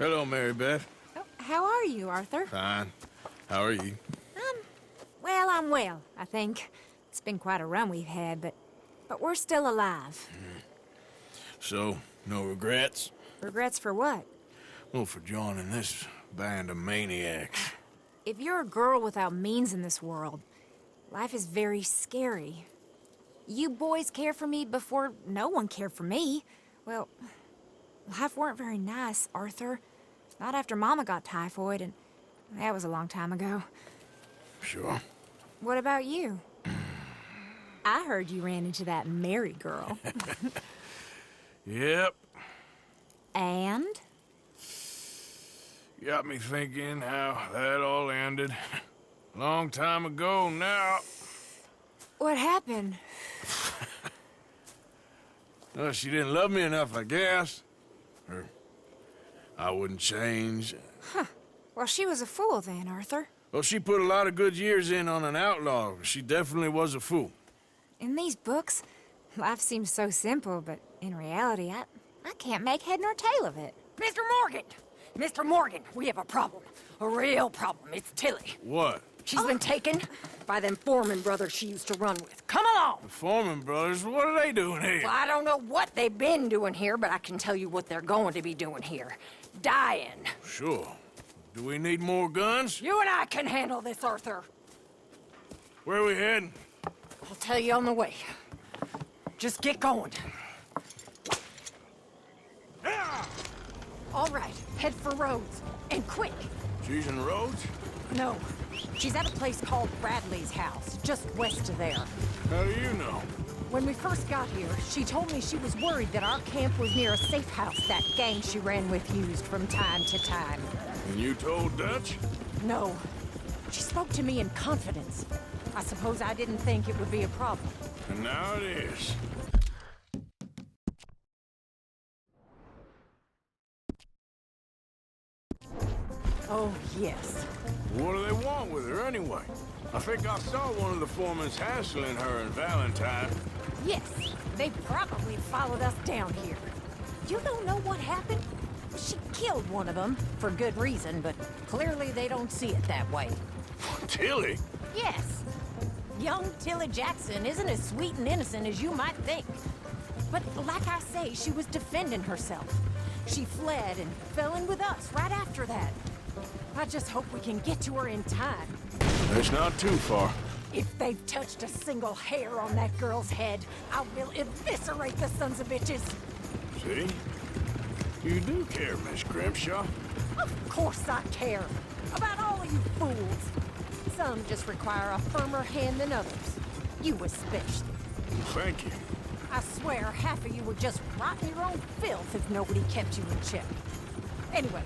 Hello, Mary Beth. Oh, how are you, Arthur? Fine. How are you? Well, I'm well, I think. It's been quite a run we've had, but we're still alive. So, no regrets? Regrets for what? Well, for joining this band of maniacs. If you're a girl without means in this world, life is very scary. You boys cared for me before no one cared for me. Well, life weren't very nice, Arthur. Not after Mama got typhoid, and that was a long time ago. Sure. What about you? I heard you ran into that Mary girl. Yep. And? Got me thinking how that all ended. Long time ago now. What happened? Well, she didn't love me enough, I guess. Or I wouldn't change. Well, she was a fool then, Arthur. Well, she put a lot of good years in on an outlaw. She definitely was a fool. In these books, life seems so simple, but in reality, I can't make head nor tail of it. Mr. Morgan! Mr. Morgan, we have a problem. A real problem. It's Tilly. What? She's been taken by them Foreman brothers she used to run with. Come along! The Foreman brothers, what are they doing here? Well, I don't know what they've been doing here, but I can tell you what they're going to be doing here. Dying. Sure. Do we need more guns? You and I can handle this, Arthur. Where are we heading? I'll tell you on the way. Just get going. All right, head for Rhodes. And quick. She's in Rhodes? No, she's at a place called Bradley's house, just west of there. How do you know? When we first got here, she told me she was worried that our camp was near a safe house that gang she ran with used from time to time. And you told Dutch? No. She spoke to me in confidence. I suppose I didn't think it would be a problem. And now it is. Oh, yes. What do they want with her anyway? I think I saw one of the foremans hassling her and Valentine. Yes, they probably followed us down here. You don't know what happened? She killed one of them, for good reason, but clearly they don't see it that way. Tilly? Yes. Young Tilly Jackson isn't as sweet and innocent as you might think. But like I say, she was defending herself. She fled and fell in with us right after that. I just hope we can get to her in time. It's not too far. If they've touched a single hair on that girl's head, I will eviscerate the sons of bitches. See? You do care, Miss Grimshaw. Of course I care. About all of you fools. Some just require a firmer hand than others. You especially. Thank you. I swear half of you would just rot in your own filth if nobody kept you in check. Anyway,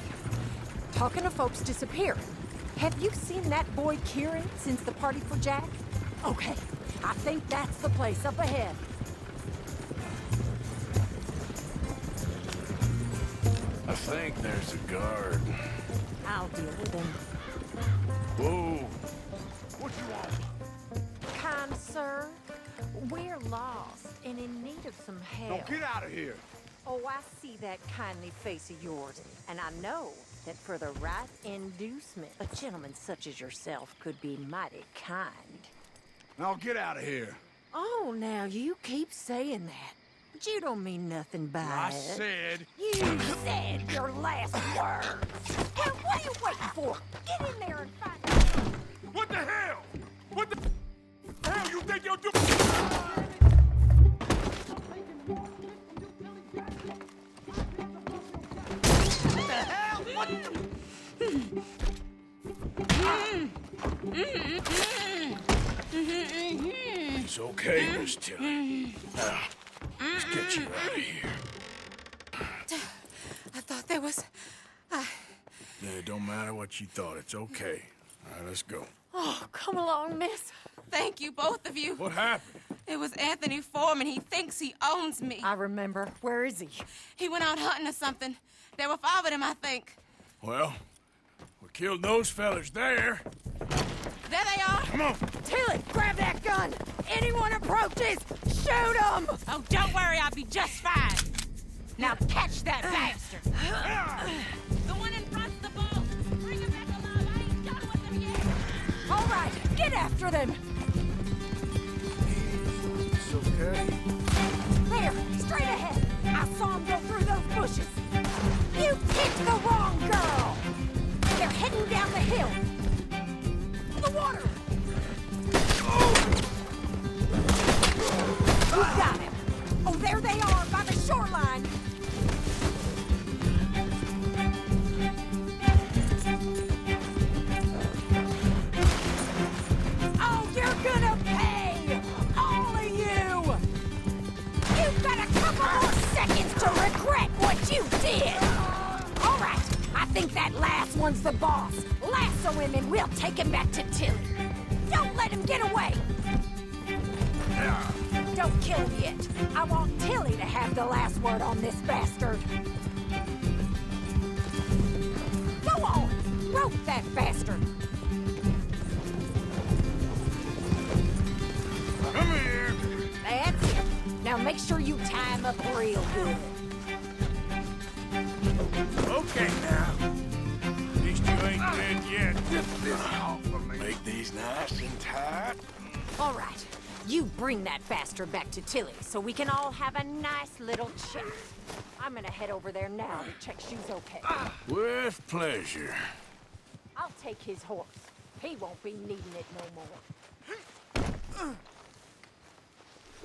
talking of folks disappearing, have you seen that boy Kieran since the party for Jack? Okay, I think that's the place up ahead. I think there's a guard. I'll deal with him. Whoa. What you want? Kind sir, we're lost and in need of some help. Now get out of here. Oh, I see that kindly face of yours, and I know that for the right inducement, a gentleman such as yourself could be mighty kind. Now get out of here. Oh, now you keep saying that. But you don't mean nothing by I it. said... You said your last words. Well, what are you waiting for? Get in there and find out. What the hell? What the... Hell you think you're doing? What the hell? What It's okay, Miss Tilly. Now, let's get you out of here. I thought there was... Yeah, it don't matter what you thought. It's okay. All right, let's go. Oh, come along, miss. Thank you, both of you. What happened? It was Anthony Foreman. He thinks he owns me. I remember. Where is he? He went out hunting or something. There were 5 of them, I think. Well, we killed those fellas there. There they are. Come on. Tilly, grab that gun! Anyone approaches, shoot them! Oh, don't worry. I'll be just fine. Now catch that bastard. The one them! It's okay. There, straight ahead! I saw him go through those bushes! You picked the wrong girl! They're heading down the hill! The water! Who got him? Oh, there they are, by the shoreline! Oh, you're gonna pay! All of you! You've got a couple more seconds to regret what you did! All right, I think that last one's the boss. Lasso him and we'll take him back to Tilly. Don't let him get away! Don't kill him yet. I want Tilly to have the last word on this bastard. Go on! Rope that bastard! Come here. That's it. Now make sure you tie him up real good. Okay now. At least you ain't dead yet. Make these nice and tight. All right. You bring that bastard back to Tilly so we can all have a nice little chat. I'm gonna head over there now to check she's okay. With pleasure. I'll take his horse. He won't be needing it no more.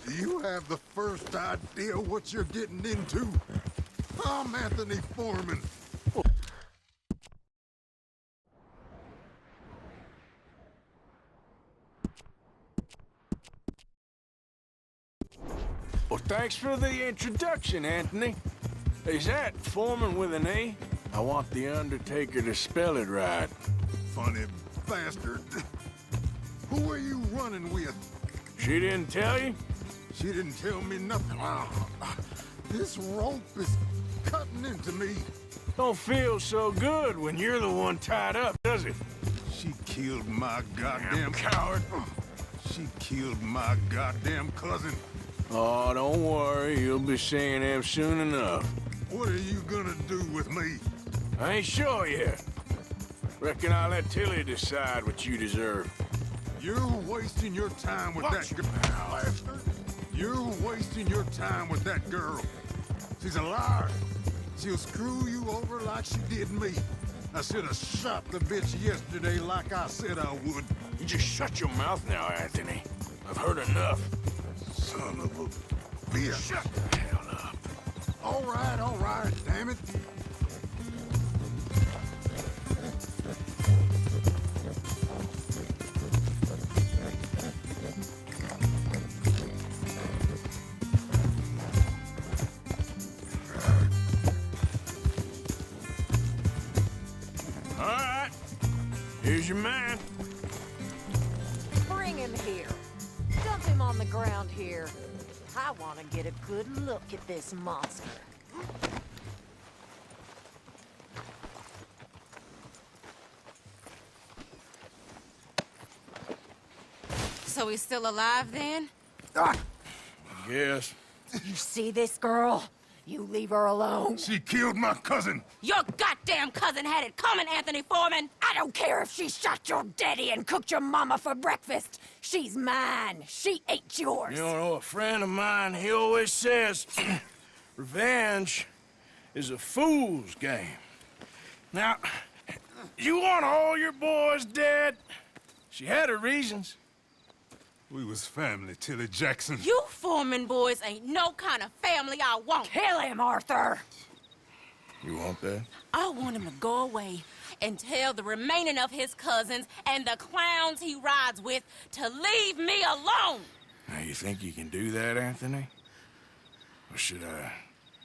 Do you have the first idea what you're getting into? I'm Anthony Foreman. Well, thanks for the introduction, Anthony. Is that Foreman with an A? I want the Undertaker to spell it right. Funny bastard. Who are you running with? She didn't tell you? She didn't tell me nothing. This rope is cutting into me. Don't feel so good when you're the one tied up, does it? She killed my goddamn coward. She killed my goddamn cousin. Oh, don't worry. You'll be seeing him soon enough. What are you gonna do with me? I ain't sure yet. Reckon I'll let Tilly decide what you deserve. You're wasting your time with that girl. You're wasting your time with that girl. She's a liar. She'll screw you over like she did me. I should have shot the bitch yesterday like I said I would. You just shut your mouth now, Anthony. I've heard enough. Son of a bitch. Shut the hell up. All right, damn it. All right. Here's your man. Bring him here. Dump him on the ground here. I want to get a good look at this monster. So he's still alive then? Yes. You see this girl? You leave her alone. She killed my cousin. Your goddamn cousin had it coming, Anthony Foreman! I don't care if she shot your daddy and cooked your mama for breakfast. She's mine. She ate yours. You know, a friend of mine, he always says, revenge is a fool's game. Now, you want all your boys dead? She had her reasons. We was family, Tilly Jackson. You Foreman boys ain't no kind of family I want. Kill him, Arthur. You want that? I want him to go away and tell the remaining of his cousins and the clowns he rides with to leave me alone. Now, you think you can do that, Anthony? Or should I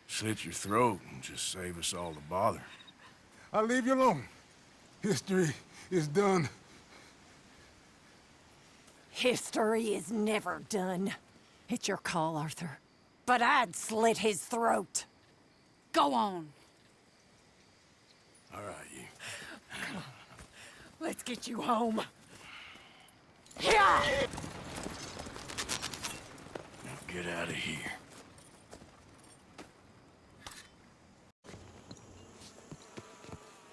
slit your throat and just save us all the bother? I'll leave you alone. History is done. History is never done. It's your call, Arthur. But I'd slit his throat. Go on. All right, you. Let's get you home. Yeah! Now get out of here.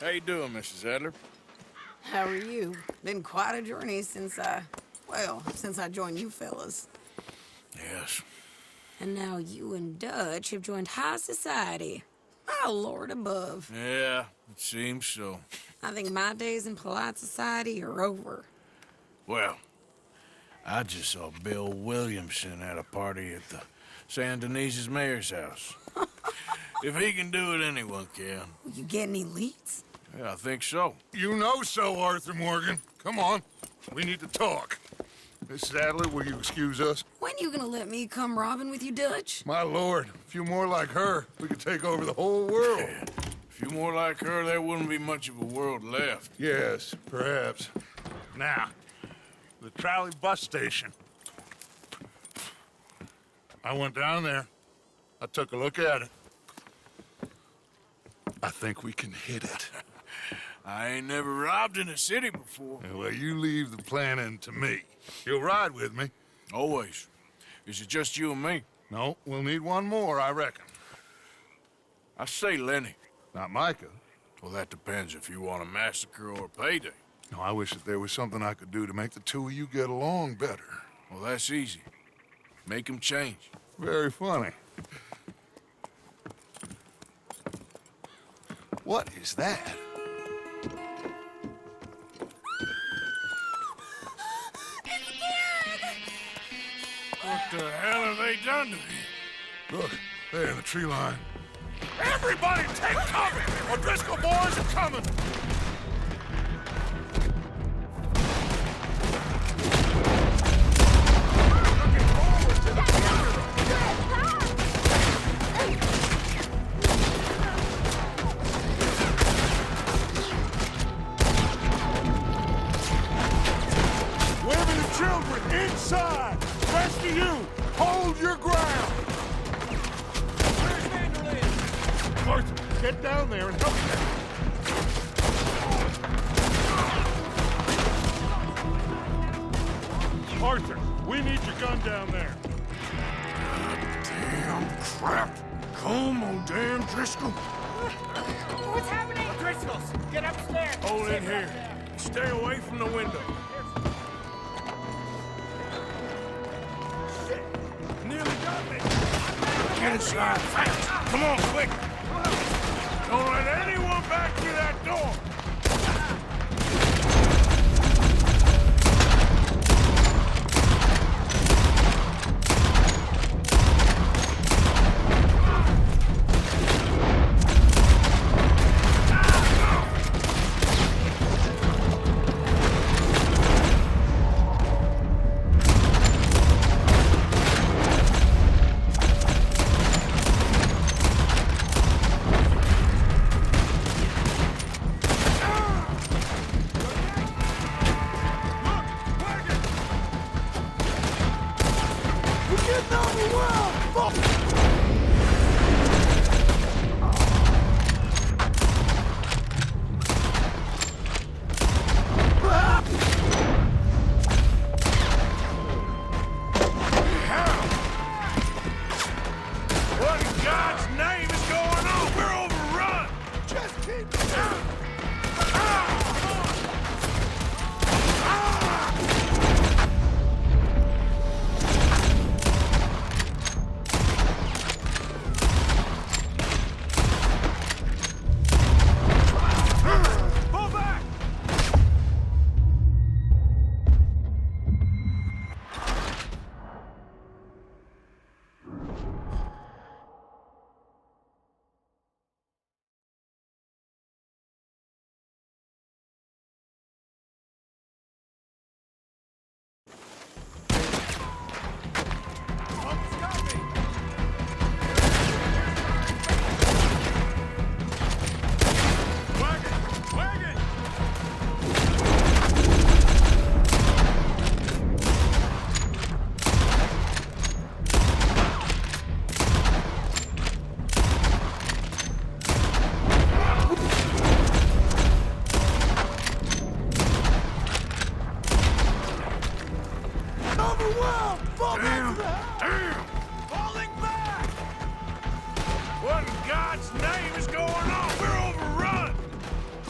How you doing, Mrs. Adler? How are you? Been quite a journey since Well, since I joined you fellas. Yes. And now you and Dutch have joined high society. My lord above. Yeah, it seems so. I think my days in polite society are over. Well, I just saw Bill Williamson at a party at the San Denise's mayor's house. If he can do it, anyone can. You get any leads? Yeah, I think so. You know so, Arthur Morgan. Come on. We need to talk. Miss Sadler, will you excuse us? When you gonna let me come robbing with you, Dutch? My lord, a few more like her, we could take over the whole world. Yeah. A few more like her, there wouldn't be much of a world left. Yes, perhaps. Now, the trolley bus station. I went down there. I took a look at it. I think we can hit it. I ain't never robbed in a city before. Well, you leave the planning to me. You'll ride with me. Always. Is it just you and me? No, we'll need one more, I reckon. I say Lenny. Not Micah. Well, that depends if you want a massacre or a payday. No, I wish that there was something I could do to make the two of you get along better. Well, that's easy. Make him change. Very funny. What is that? What the hell have they done to me? Look, there in the tree line. Everybody take cover! O'Driscoll boys are coming! Women and children inside! Rest of you, hold your ground! Where's Vanderlyn? Arthur, get down there and help them. Arthur, we need your gun down there. Damn crap. Come on, damn Driscoll. What's happening? Driscolls, get upstairs. Hold in here. Stay away from the window. Nearly got me. Get inside fast. Come on, quick. Don't let anyone back through that door. What in God's name is going on? We're overrun! Just keep down! Pull back. Almost got me. Wagon! Wagon! Overwhelmed! Fall back! Damn! Falling back! What in God's name is going on? We're overrun!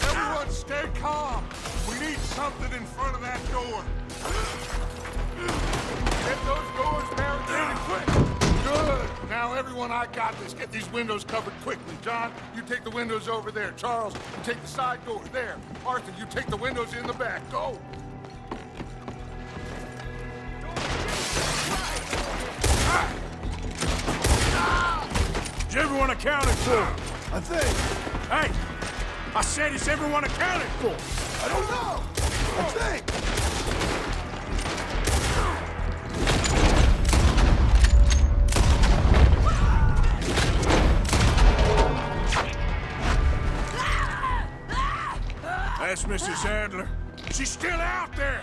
Everyone stay calm. We need something in front of that door. everyone, I got this. Get these windows covered quickly. John, you take the windows over there. Charles, you take the side doors there. Arthur, you take the windows in the back. Go! Is everyone accounted for? I think. Hey! I said, is everyone accounted for? I don't know! I think! That's Mrs. Adler. She's still out there!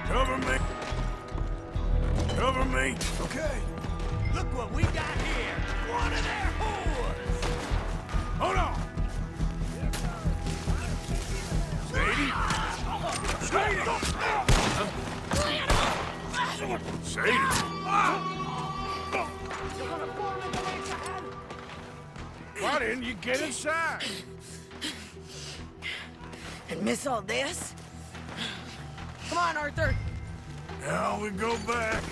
Cover me. Cover me. Okay. Look what we got here. One of their whores. Hold on! Sadie? Sadie? Sadie? Why didn't you get inside? And miss all this? Come on, Arthur. Now we go back.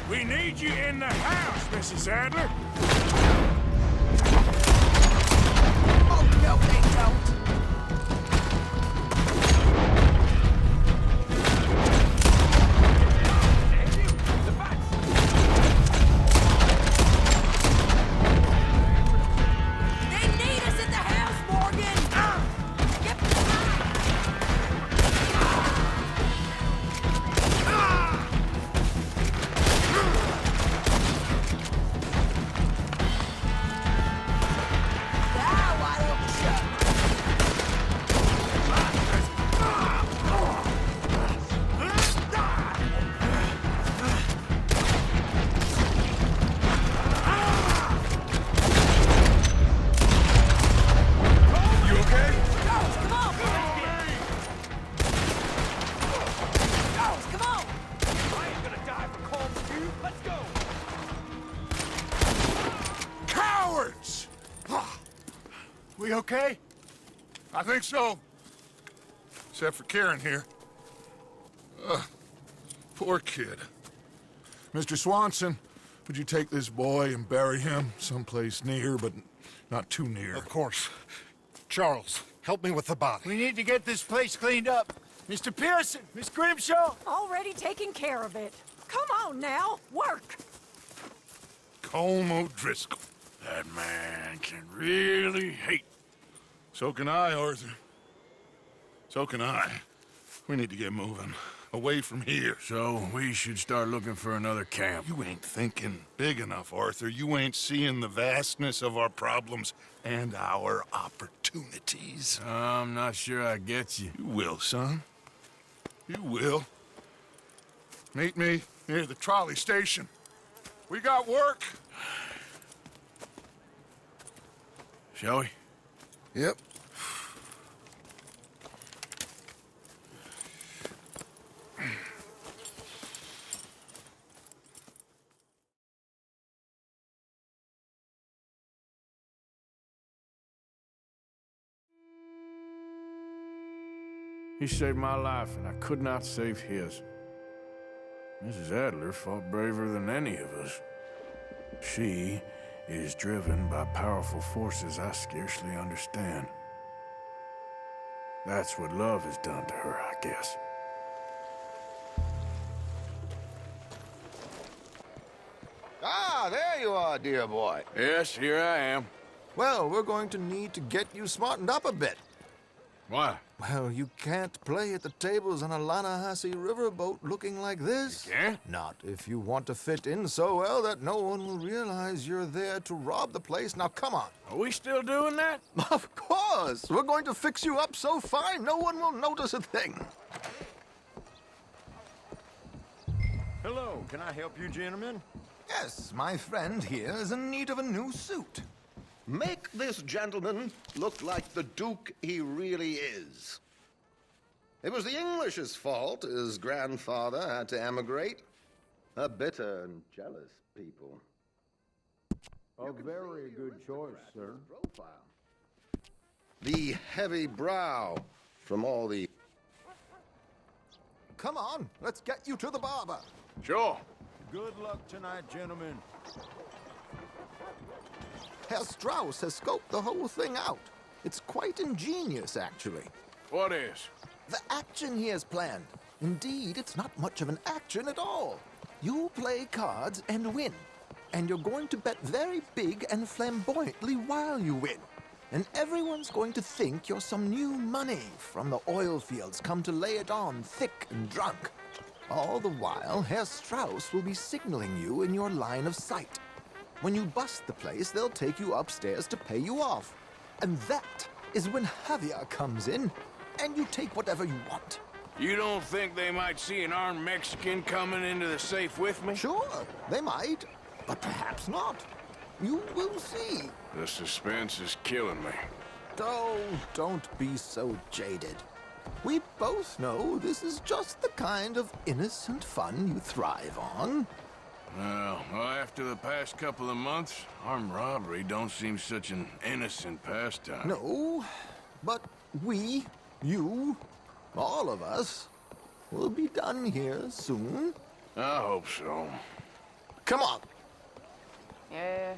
We need you in the house, Mrs. Adler. Oh, no, they don't. They need us at the house, Morgan. Get behind. Now why don't you? You okay? Come on, come on. I ain't gonna die for calling you. Let's go. Cowards! We okay? I think so. Except for Karen here. Poor kid. Mr. Swanson, would you take this boy and bury him someplace near, but not too near? Of course. Charles, help me with the body. We need to get this place cleaned up. Mr. Pearson, Miss Grimshaw. Already taking care of it. Come on now, work. Colm O'Driscoll. That man can really hate. So can I, Arthur. So can I. We need to get moving. Away from here. So we should start looking for another camp. You ain't thinking big enough, Arthur. You ain't seeing the vastness of our problems and our opportunities. I'm not sure I get you. You will, son. You will. Meet me near the trolley station. We got work. Shall we? Yep. He saved my life, and I could not save his. Mrs. Adler fought braver than any of us. She is driven by powerful forces I scarcely understand. That's what love has done to her, I guess. Ah, there you are, dear boy. Yes, here I am. Well, we're going to need to get you smartened up a bit. Why? Well, you can't play at the tables on a Lannahechee riverboat looking like this. You can't? Not if you want to fit in so well that no one will realize you're there to rob the place. Now, come on. Are we still doing that? Of course. We're going to fix you up so fine no one will notice a thing. Hello, can I help you, gentlemen? Yes, my friend here is in need of a new suit. Make this gentleman look like the Duke he really is. It was the English's fault his grandfather had to emigrate. A bitter and jealous people. A very good choice, sir. Profile. The heavy brow from all the... Come on, let's get you to the barber. Sure. Good luck tonight, gentlemen. Herr Strauss has scoped the whole thing out. It's quite ingenious, actually. What is? The action he has planned. Indeed, it's not much of an action at all. You play cards and win. And you're going to bet very big and flamboyantly while you win. And everyone's going to think you're some new money from the oil fields come to lay it on thick and drunk. All the while, Herr Strauss will be signaling you in your line of sight. When you bust the place, they'll take you upstairs to pay you off. And that is when Javier comes in, and you take whatever you want. You don't think they might see an armed Mexican coming into the safe with me? Sure, they might, but perhaps not. You will see. The suspense is killing me. Oh, don't be so jaded. We both know this is just the kind of innocent fun you thrive on. Well, after the past couple of months, armed robbery don't seem such an innocent pastime. No, but we, you, all of us, will be done here soon. I hope so. Come on. Yeah.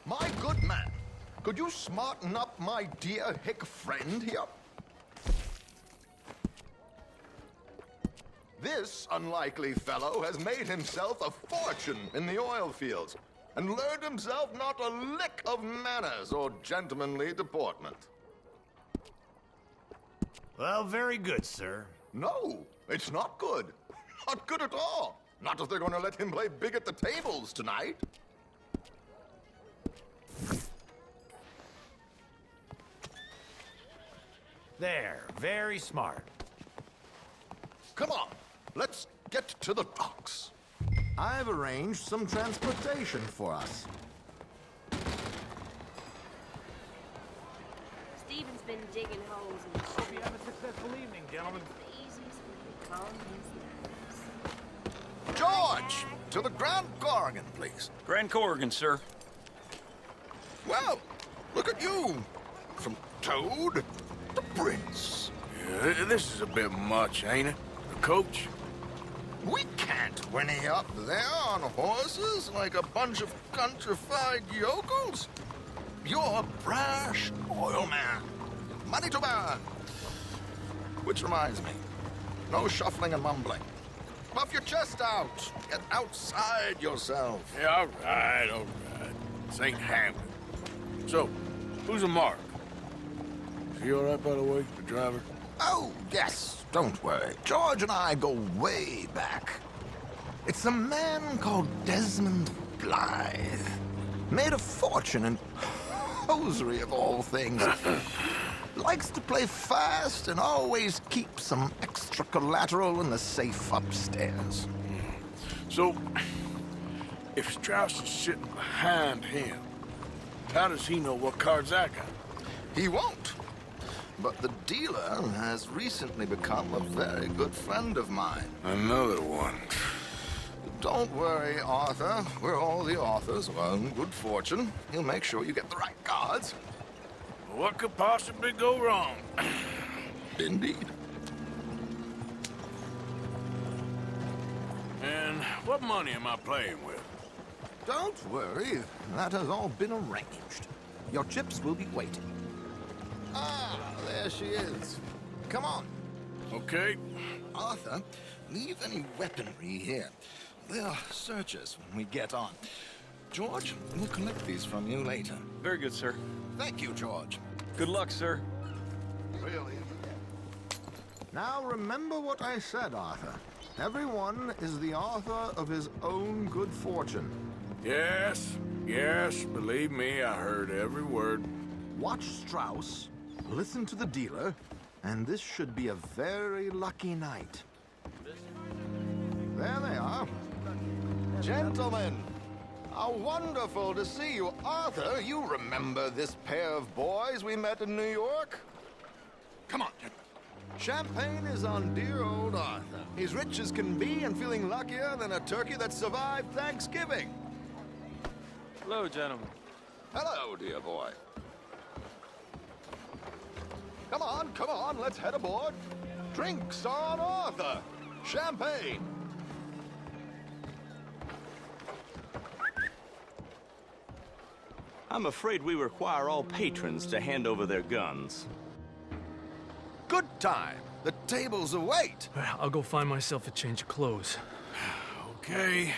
My good man, could you smarten up my dear hick friend here? This unlikely fellow has made himself a fortune in the oil fields and learned himself not a lick of manners or gentlemanly deportment. Well, very good, sir. No, it's not good. Not good at all. Not if they're going to let him play big at the tables tonight. There, very smart. Come on, let's get to the docks. I've arranged some transportation for us. Steven's been digging holes in the Hope you have a successful evening, gentlemen. the easiest way to calm his nerves. George, to the Grand Corrigan, please. Grand Corrigan, sir. Well, look at you. From Toad to Prince. Yeah, this is a bit much, ain't it? The coach? We can't whinny up there on horses like a bunch of countrified yokels. You're a brash oil man. Money to burn. Which reminds me, no shuffling and mumbling. Puff your chest out. Get outside yourself. Yeah, all right, all right. St. Hamlet. So, who's a Mark? Is he all right, by the way, the driver? Oh, yes, don't worry. George and I go way back. It's a man called Desmond Blythe. Made a fortune in hosiery of all things. Likes to play fast and always keep some extra collateral in the safe upstairs. So, if Strauss is sitting behind him, how does he know what cards I got? He won't. But the dealer has recently become a very good friend of mine. Another one. Don't worry, Arthur. We're all the authors of our good fortune. He'll make sure you get the right cards. What could possibly go wrong? Indeed. And what money am I playing with? Don't worry. That has all been arranged. Your chips will be waiting. Ah, there she is. Come on. Okay. Arthur, leave any weaponry here. They'll search us when we get on. George, we'll collect these from you later. Very good, sir. Thank you, George. Good luck, sir. Really? Now remember what I said, Arthur. Everyone is the author of his own good fortune. Yes, yes, believe me, I heard every word. Watch Strauss, listen to the dealer, and this should be a very lucky night. There they are. Gentlemen, how wonderful to see you. Arthur, you remember this pair of boys we met in New York? Come on, gentlemen. Champagne is on dear old Arthur. He's rich as can be and feeling luckier than a turkey that survived Thanksgiving. Hello, gentlemen. Hello, dear boy. Come on, let's head aboard. Drinks on Arthur. Champagne. I'm afraid we require all patrons to hand over their guns. Good time. The tables await. I'll go find myself a change of clothes. Okay.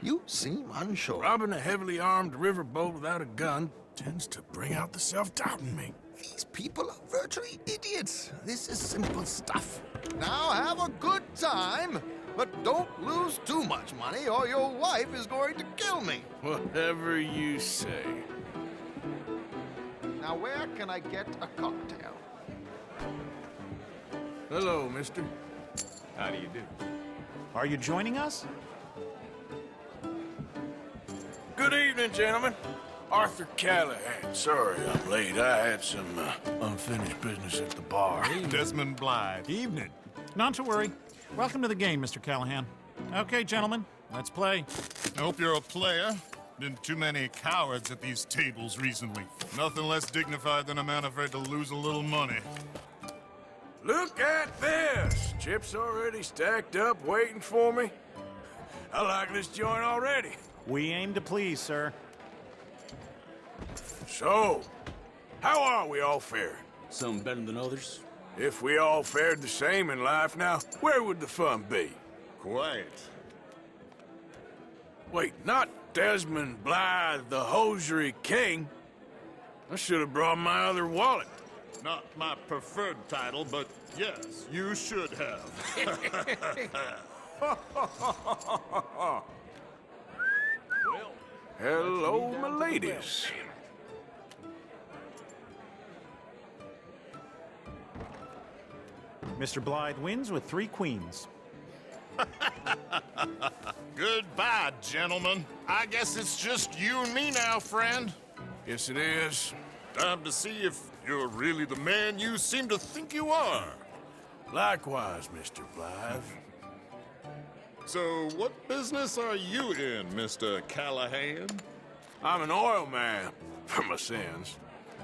You seem unsure. Robbing a heavily armed riverboat without a gun tends to bring out the self-doubt in me. These people are virtually idiots. This is simple stuff. Now have a good time, but don't lose too much money or your wife is going to kill me. Whatever you say. Now where can I get a cocktail? Hello, mister. How do you do? Are you joining us? Good evening, gentlemen. Arthur Callahan. Sorry I'm late. I had some unfinished business at the bar. Desmond Blythe. Evening. Not to worry. Welcome to the game, Mr. Callahan. Okay, gentlemen, let's play. I hope you're a player. Been too many cowards at these tables recently. Nothing less dignified than a man afraid to lose a little money. Look at this! Chips already stacked up, waiting for me. I like this joint already. We aim to please, sir. So, how are we all faring? Some better than others. If we all fared the same in life now, where would the fun be? Quiet. Wait, not Desmond Blythe, the hosiery king. I should have brought my other wallet. Not my preferred title, but yes, you should have. Hello, my ladies. Mr. Blythe wins with 3 queens. Goodbye, gentlemen. I guess it's just you and me now, friend. Yes, it is. Time to see if you're really the man you seem to think you are. Likewise, Mr. Blythe. So, what business are you in, Mr. Callahan? I'm an oil man, for my sins.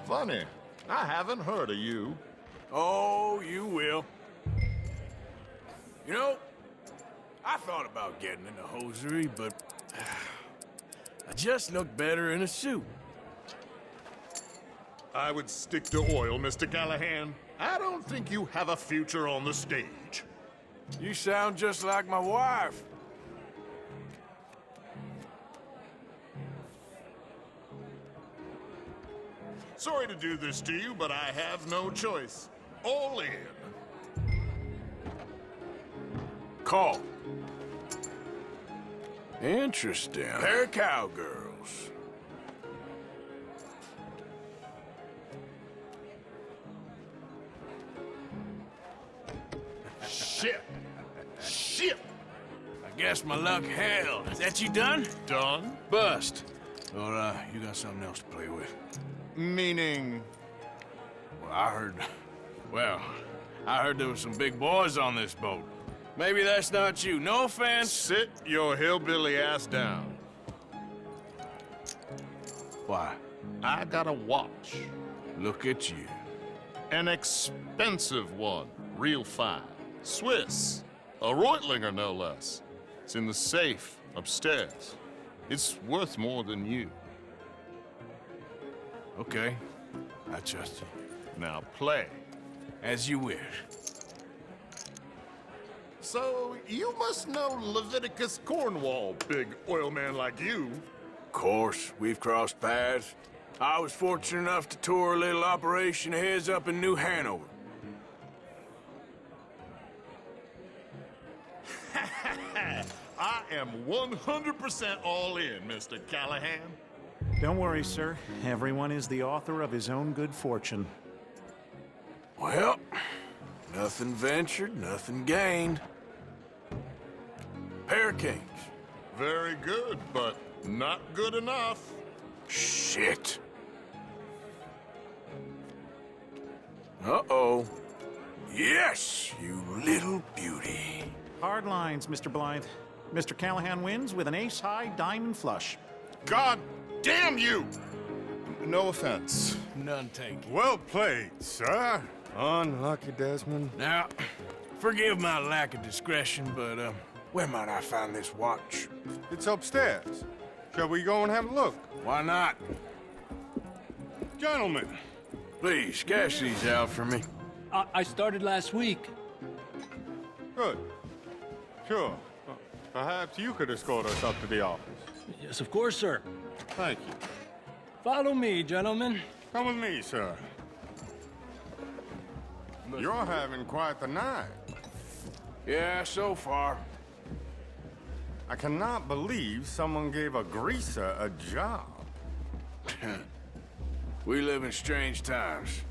Funny, I haven't heard of you. Oh, you will. You know, I thought about getting into hosiery, but I just look better in a suit. I would stick to oil, Mr. Callahan. I don't think you have a future on the stage. You sound just like my wife. Sorry to do this to you, but I have no choice. All in. Call. Interesting. Pair of cowgirls. Shit. Shit. I guess my luck held. Is that you done? Done? Bust. Or, you got something else to play with? Meaning? Well, I heard there was some big boys on this boat. Maybe that's not you. No offense. Sit your hillbilly ass down. Why? I got a watch. Look at you. An expensive one. Real fine. Swiss. A Reutlinger, no less. It's in the safe upstairs. It's worth more than you. Okay. I trust you. Now play. As you wish. So, you must know Leviticus Cornwall, big oil man like you. Of course, we've crossed paths. I was fortunate enough to tour a little operation of his up in New Hanover. I am 100% all in, Mr. Callahan. Don't worry, sir. Everyone is the author of his own good fortune. Well, nothing ventured, nothing gained. Pair of kings. Very good, but not good enough. Shit. Uh-oh. Yes, you little beauty. Hard lines, Mr. Blythe. Mr. Callahan wins with an ace-high diamond flush. God damn you! No offense. None taken. Well played, sir. Unlucky, Desmond. Now, Forgive my lack of discretion, but, where might I find this watch? It's upstairs. Shall we go and have a look? Why not? Gentlemen. Please, cash these out for me. I started last week. Good. Sure. Perhaps you could escort us up to the office. Yes, of course, sir. Thank you. Follow me, gentlemen. Come with me, sir. You're having quite the night. Yeah, so far. I cannot believe someone gave a greaser a job. We live in strange times.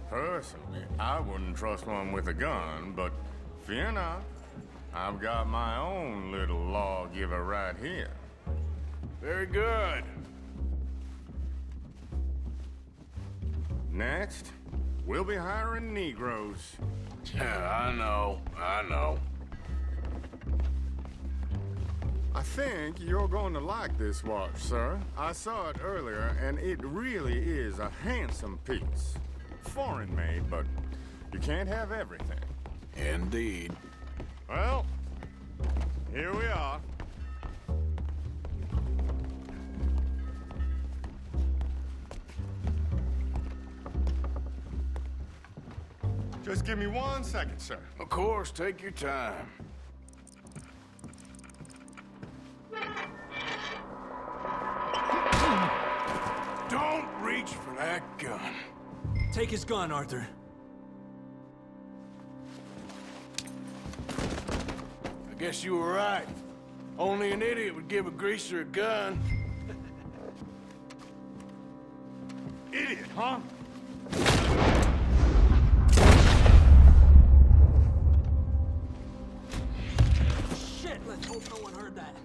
Personally, I wouldn't trust one with a gun, but fear not. I've got my own little lawgiver right here. Very good. Next, we'll be hiring Negroes. Yeah, I know. I think you're going to like this watch, sir. I saw it earlier, and it really is a handsome piece. Foreign made, but you can't have everything. Indeed. Well, here we are. Just give me 1 second, sir. Of course, take your time. Don't reach for that gun. Take his gun, Arthur. I guess you were right. Only an idiot would give a greaser a gun. Idiot, huh? Shit, let's hope no one heard that.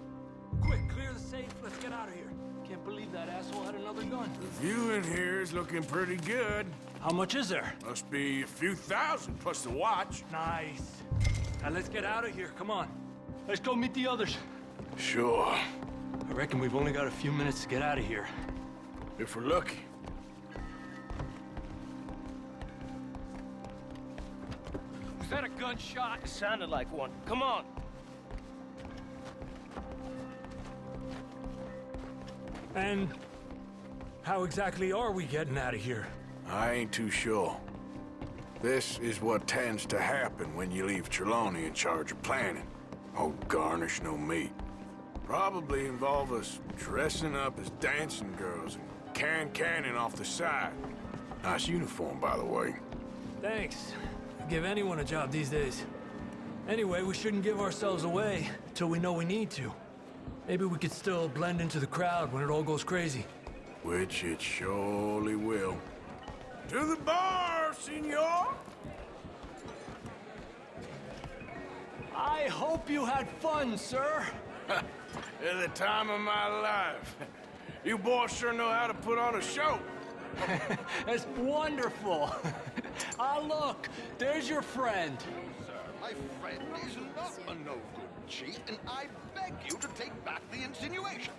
Quick, clear the safe. Let's get out of here. Can't believe that asshole had another gun. The view in here is looking pretty good. How much is there? Must be a few thousand plus the watch. Nice. Now let's get out of here. Come on. Let's go meet the others. Sure. I reckon we've only got a few minutes to get out of here. If we're lucky. Was that a gunshot? It sounded like one. Come on. And how exactly are we getting out of here? I ain't too sure. This is what tends to happen when you leave Trelawney in charge of planning. Oh, garnish no meat. Probably involve us dressing up as dancing girls and carrying cannon off the side. Nice uniform, by the way. Thanks. Give anyone a job these days. Anyway, we shouldn't give ourselves away till we know we need to. Maybe we could still blend into the crowd when it all goes crazy. Which it surely will. To the bar, senor! I hope you had fun, sir. At the time of my life. You boys sure know how to put on a show. That's wonderful. Ah, look, there's your friend. Sir, my friend is not a no-good cheat, and I beg you to take back the insinuation.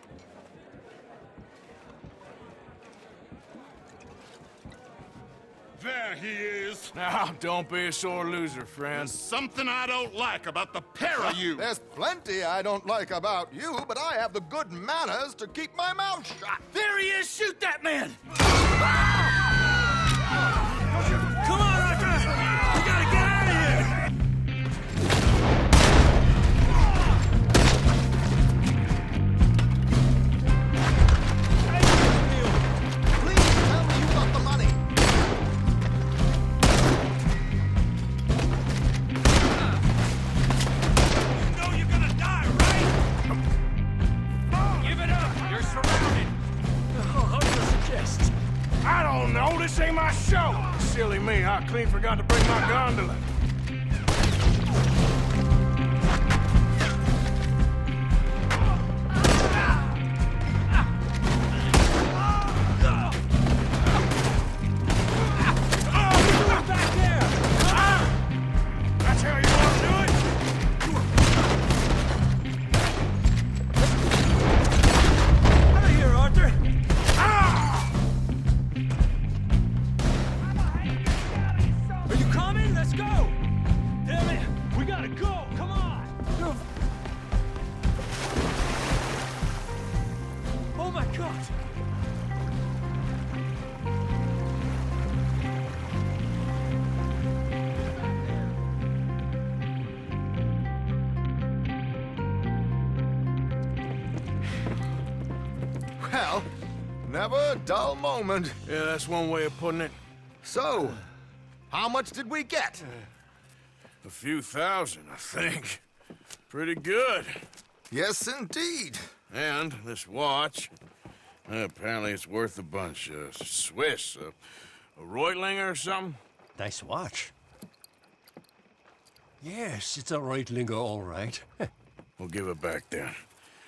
There he is. Now, don't be a sore loser, friend. There's something I don't like about the pair of you. There's plenty I don't like about you, but I have the good manners to keep my mouth shut. There he is! Shoot that man! Come on, Arthur! We gotta get out of here! Please tell me you got the money. You know you're gonna die, right? Give it up! You're surrounded! How do you suggest? I don't know. This ain't my show. Silly me. I clean forgot to bring my gondola. That's how you want to do it? Out of here, Arthur. Are you coming? Let's go! cut. Well, never a dull moment. Yeah, that's one way of putting it. So, how much did we get? A few thousand, I think. Pretty good. Yes, indeed. And this watch, apparently it's worth a bunch. Swiss, a Reutlinger or something? Nice watch. Yes, it's a Reutlinger, all right. We'll give it back then.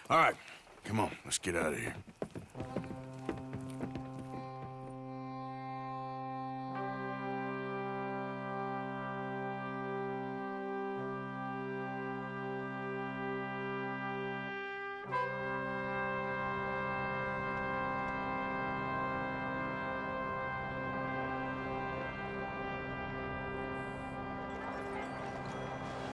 All right, come on, let's get out of here.